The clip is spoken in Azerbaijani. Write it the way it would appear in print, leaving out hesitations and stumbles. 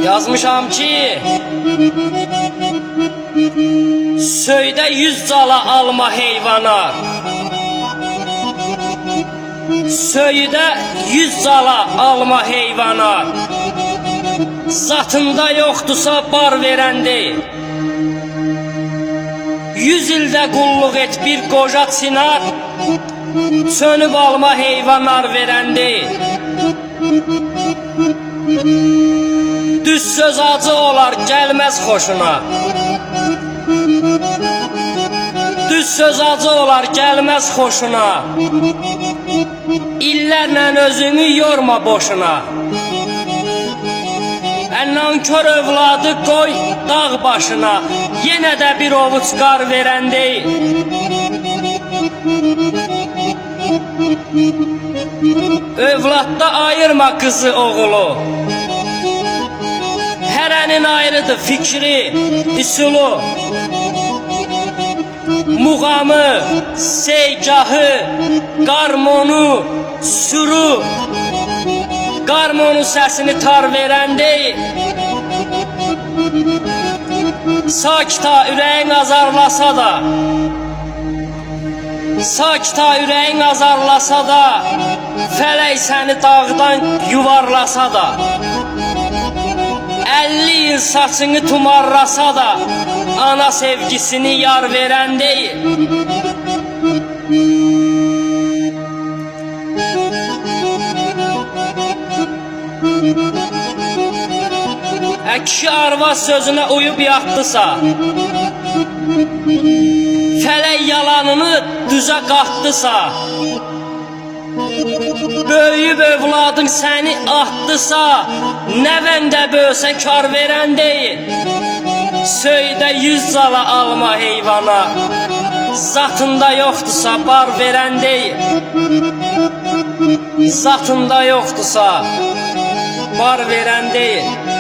Yazmışam ki söydə 100 cala alma heyvana, söydə 100 cala alma heyvana, zatında yoxdursa bar verəndi. 100 ildə qulluq et bir qoca çınar, çönüb alma heyvanar verəndi. Düz söz acı olar, gəlməz xoşuna. Düz söz acı olar, gəlməz xoşuna. İllərlə özünü yorma boşuna. Nankör övladı qoy dağ başına, yenə də bir ovuc qar verəndi. Övladda ayırma qızı oğulu, hərənin ayrıdır fikri, üsulu. Muğamı, seygahı, qarmonu, sürü, qarmonun səsini tar verəndi. Sakita ürəyin azarlasa da, sakita ürəyin azarlasa da, fələk səni dağdan yuvarlasa da, 50 il saçını tumarlasa da, ana sevgisini yar verən deyil. Kişi arvad sözünə uyub yatdısa, fələk yalanını düzə qatdısa, böyüyüb övladın səni atdısa, nəvəndə böysə kar verən deyil. Söydə 100 cala alma heyvana, zatında yoxdursa bar verən deyil. Zatında yoxdursa bar verən deyil.